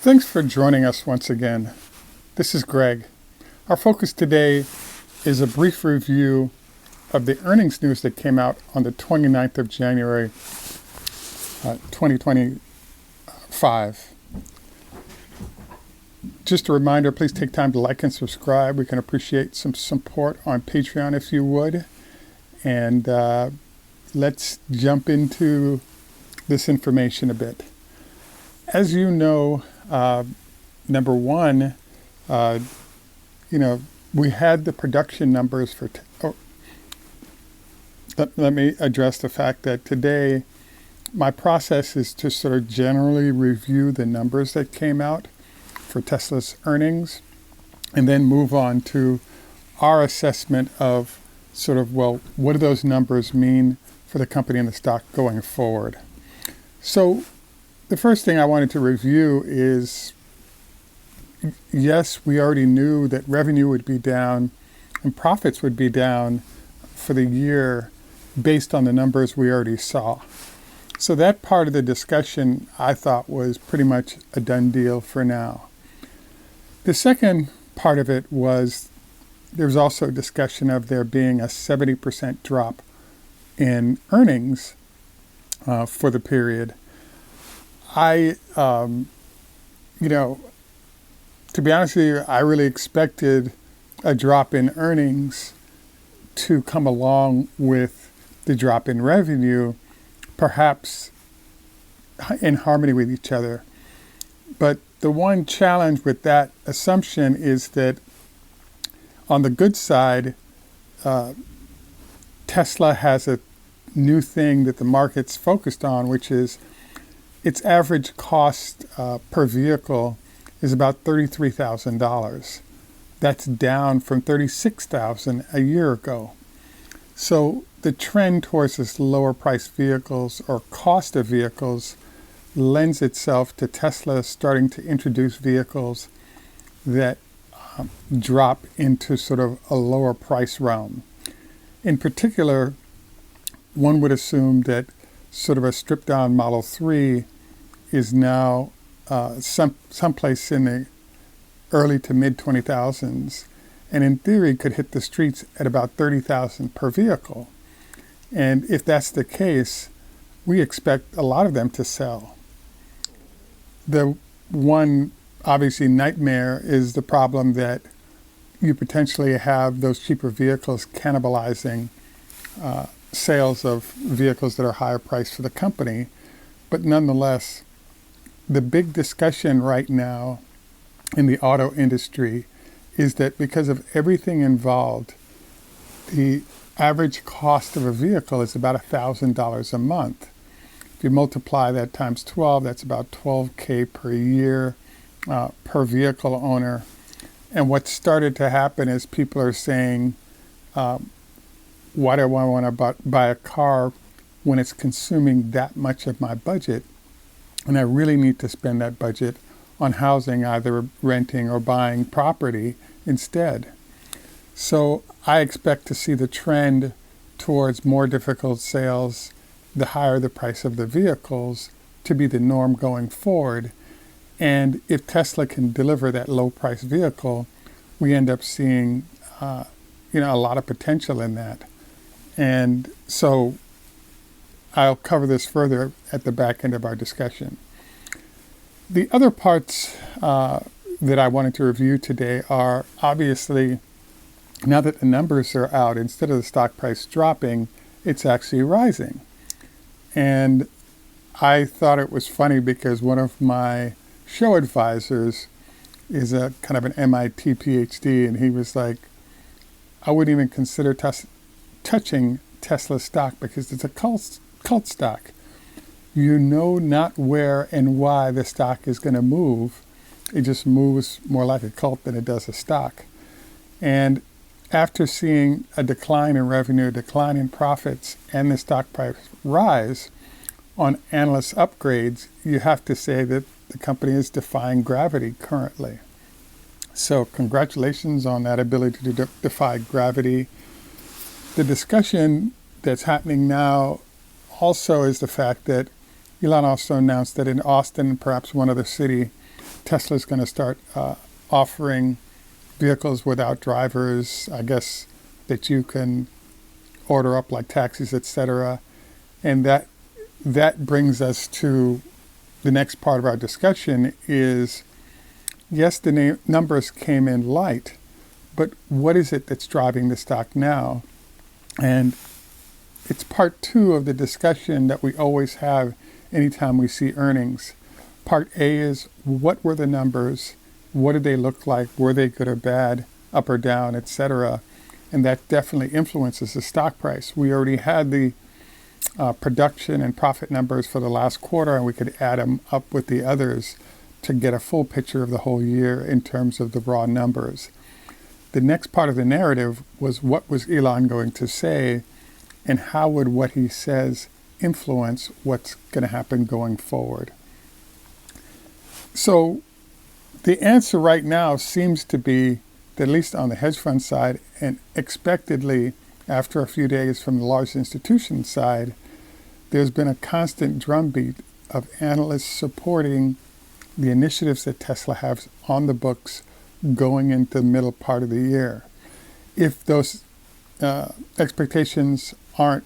Thanks for joining us once again. This is Greg. Our focus today is a brief review of the earnings news that came out on the 29th of January, 2025. Just a reminder, please take time to like and subscribe. We can appreciate some support on Patreon if you would. And let's jump into this information a bit. As you know, number one, we had the production numbers for... Let me address the fact that today my process is to sort of generally review the numbers that came out for Tesla's earnings and then move on to our assessment of sort of, well, what do those numbers mean for the company and the stock going forward? So the first thing I wanted to review is, yes, we already knew that revenue would be down and profits would be down for the year based on the numbers we already saw. So that part of the discussion I thought was pretty much a done deal for now. The second part of it was there was also a discussion of there being a 70% drop in earnings for the period. To be honest with you, I really expected a drop in earnings to come along with the drop in revenue, perhaps in harmony with each other. But the one challenge with that assumption is that on the good side, Tesla has a new thing that the market's focused on, which is its average cost per vehicle is about $33,000. That's down from $36,000 a year ago. So the trend towards this lower priced vehicles or cost of vehicles lends itself to Tesla starting to introduce vehicles that drop into sort of a lower price realm. In particular, one would assume that sort of a stripped down Model 3 is now someplace in the early to mid 20,000s, and in theory could hit the streets at about $30,000 per vehicle. And if that's the case, we expect a lot of them to sell. The one obviously nightmare is the problem that you potentially have those cheaper vehicles cannibalizing sales of vehicles that are higher priced for the company. But nonetheless, the big discussion right now in the auto industry is that because of everything involved, the average cost of a vehicle is about $1,000 a month. If you multiply that times 12, that's about $12,000 per year per vehicle owner. And what started to happen is people are saying, why do I want to buy a car when it's consuming that much of my budget? And I really need to spend that budget on housing, either renting or buying property instead. So I expect to see the trend towards more difficult sales, the higher the price of the vehicles, to be the norm going forward. And if Tesla can deliver that low price vehicle, we end up seeing a lot of potential in that. And so I'll cover this further at the back end of our discussion. The other parts that I wanted to review today are obviously, now that the numbers are out, instead of the stock price dropping, it's actually rising. And I thought it was funny because one of my show advisors is a kind of an MIT PhD, and he was like, I wouldn't even consider touching Tesla stock because it's a cult stock. You know not where and why the stock is going to move. It just moves more like a cult than it does a stock. And after seeing a decline in revenue, a decline in profits, and the stock price rise on analyst upgrades, you have to say that the company is defying gravity currently. So congratulations on that ability to defy gravity. The discussion that's happening now also is the fact that Elon also announced that in Austin and perhaps one other city, Tesla's going to start offering vehicles without drivers, I guess, that you can order up like taxis, etc. And that brings us to the next part of our discussion is, yes, the numbers came in light, but what is it that's driving the stock now? And it's part two of the discussion that we always have anytime we see earnings. Part A is, what were the numbers? What did they look like? Were they good or bad, up or down, etc.? And that definitely influences the stock price. We already had the production and profit numbers for the last quarter, and we could add them up with the others to get a full picture of the whole year in terms of the raw numbers. The next part of the narrative was, what was Elon going to say, and how would what he says influence what's going to happen going forward? So the answer right now seems to be that, at least on the hedge fund side, and expectedly after a few days from the large institution side, there's been a constant drumbeat of analysts supporting the initiatives that Tesla has on the books going into the middle part of the year. If those expectations aren't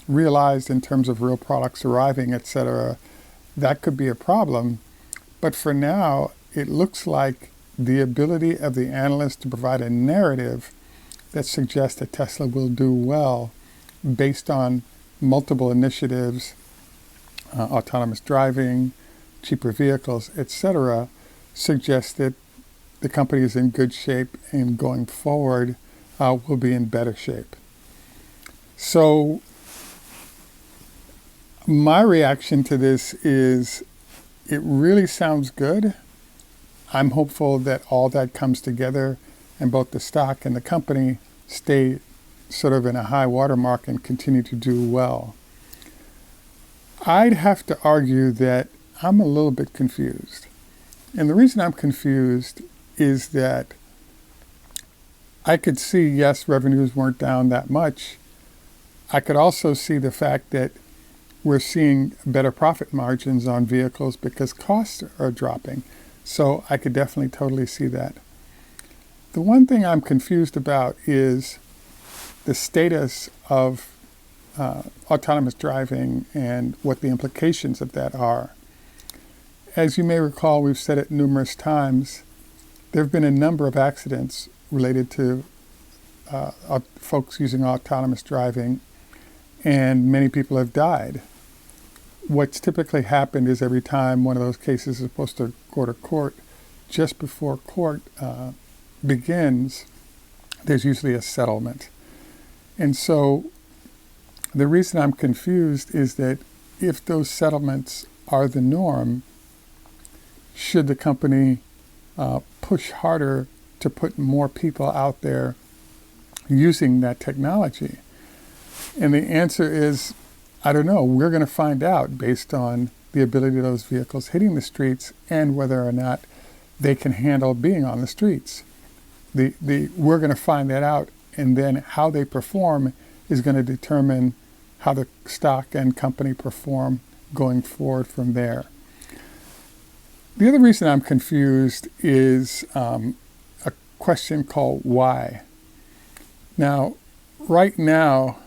realized in terms of real products arriving, etc., that could be a problem. But for now, it looks like the ability of the analysts to provide a narrative that suggests that Tesla will do well based on multiple initiatives, autonomous driving, cheaper vehicles, etc., suggests that the company is in good shape and going forward will be in better shape. So my reaction to this is, it really sounds good. I'm hopeful that all that comes together and both the stock and the company stay sort of in a high watermark and continue to do well. I'd have to argue that I'm a little bit confused. And the reason I'm confused is that I could see, yes, revenues weren't down that much. I could also see the fact that we're seeing better profit margins on vehicles because costs are dropping. So I could definitely totally see that. The one thing I'm confused about is the status of autonomous driving and what the implications of that are. As you may recall, we've said it numerous times, there have been a number of accidents related to folks using autonomous driving, and many people have died. What's typically happened is, every time one of those cases is supposed to go to court, just before court begins, there's usually a settlement. And so the reason I'm confused is that if those settlements are the norm, should the company push harder to put more people out there using that technology? And the answer is, I don't know. We're going to find out based on the ability of those vehicles hitting the streets and whether or not they can handle being on the streets. We're going to find that out, and then how they perform is going to determine how the stock and company perform going forward from there. The other reason I'm confused is a question called why. Now, right now,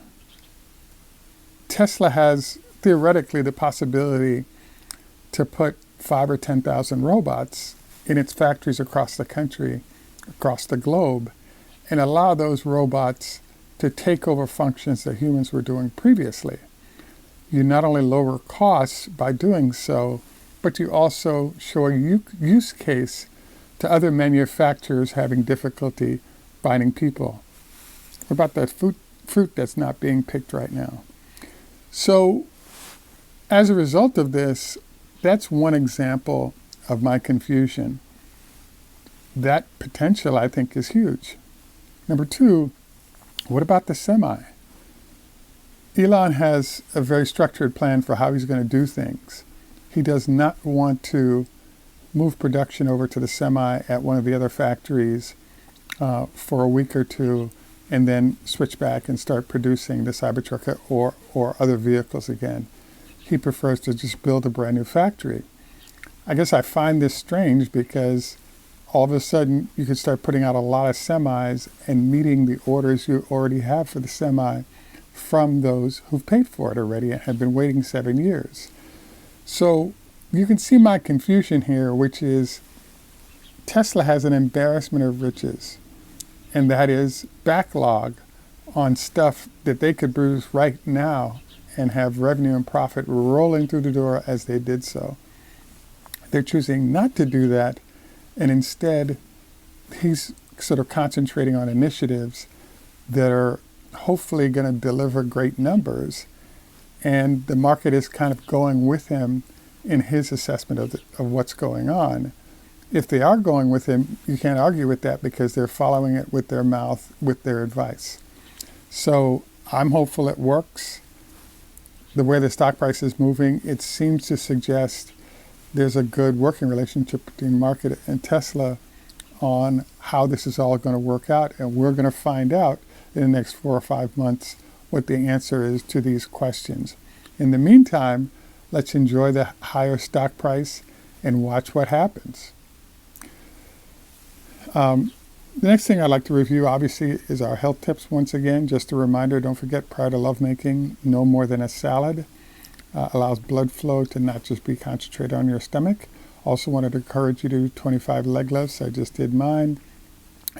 Tesla has theoretically the possibility to put 5,000 or 10,000 robots in its factories across the country, across the globe, and allow those robots to take over functions that humans were doing previously. You not only lower costs by doing so, but you also show a use case to other manufacturers having difficulty finding people. What about that fruit that's not being picked right now? So as a result of this, that's one example of my confusion. That potential, I think, is huge. Number two, what about the semi? Elon has a very structured plan for how he's going to do things. He does not want to move production over to the semi at one of the other factories for a week or two, and then switch back and start producing the Cybertruck or other vehicles again. He prefers to just build a brand new factory. I guess I find this strange because all of a sudden you could start putting out a lot of semis and meeting the orders you already have for the semi from those who've paid for it already and have been waiting 7 years. So you can see my confusion here, which is Tesla has an embarrassment of riches, and that is backlog on stuff that they could produce right now and have revenue and profit rolling through the door as they did so. They're choosing not to do that, and instead he's sort of concentrating on initiatives that are hopefully going to deliver great numbers, and the market is kind of going with him in his assessment of what's going on. If they are going with him, you can't argue with that because they're following it with their mouth, with their advice. So I'm hopeful it works. The way the stock price is moving, it seems to suggest there's a good working relationship between market and Tesla on how this is all going to work out. And we're going to find out in the next 4 or 5 months what the answer is to these questions. In the meantime, let's enjoy the higher stock price and watch what happens. The next thing I'd like to review, obviously, is our health tips once again. Just a reminder, don't forget, prior to lovemaking, no more than a salad. Allows blood flow to not just be concentrated on your stomach. Also wanted to encourage you to do 25 leg lifts. I just did mine.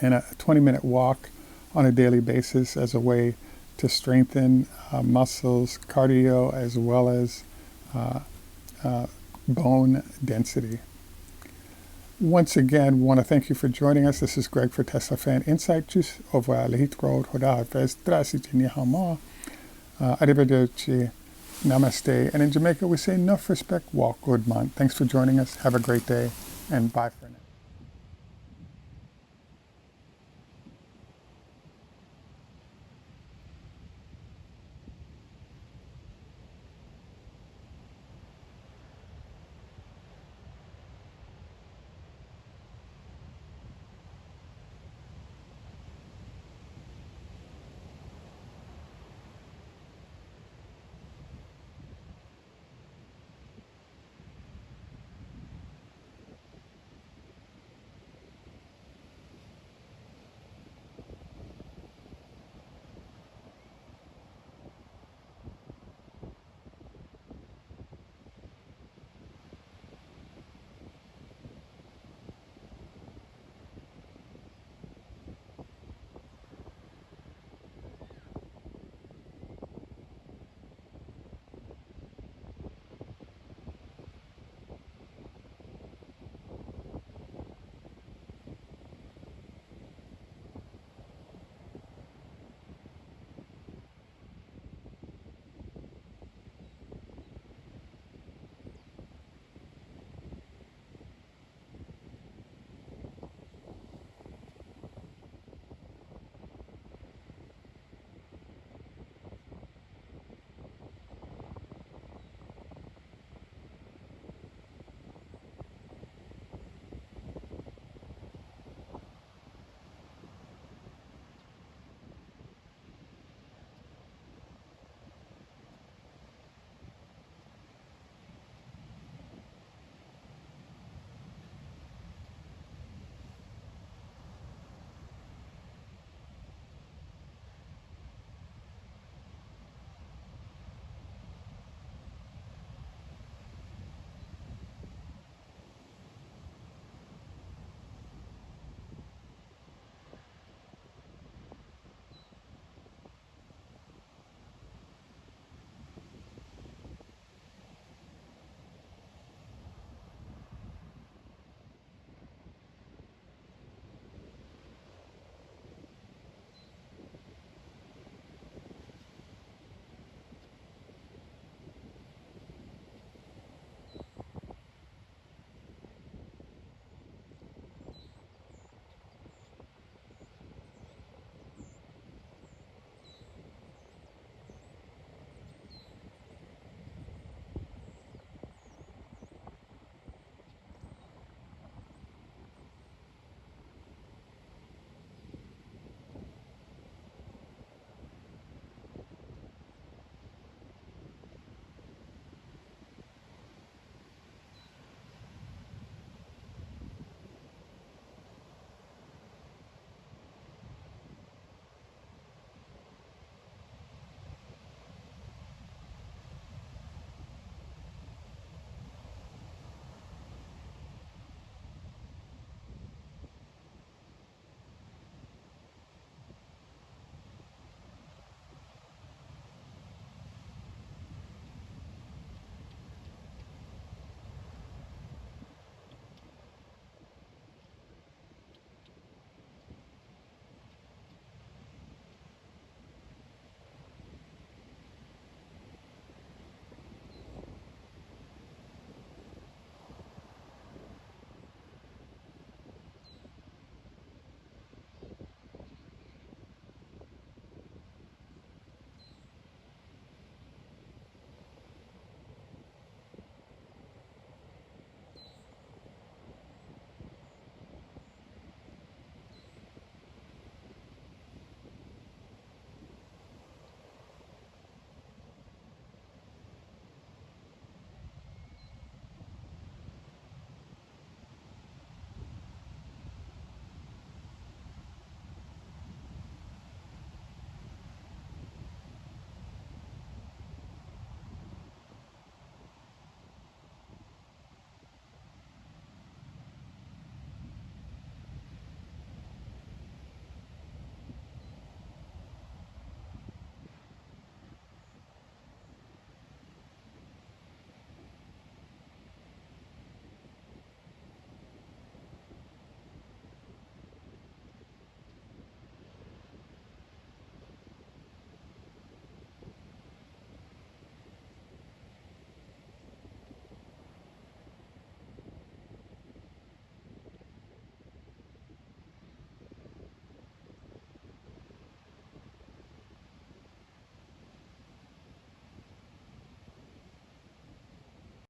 And a 20-minute walk on a daily basis as a way to strengthen muscles, cardio, as well as bone density. Once again, want to thank you for joining us. This is Greg for Teslafaninsight. Tschüss, au revoir, Lehitro, Hoda, Fes, Drasiti, Nihama, Arrivederci, Namaste. And in Jamaica, we say, Nuff respect, walk good man. Thanks for joining us. Have a great day, and bye for now.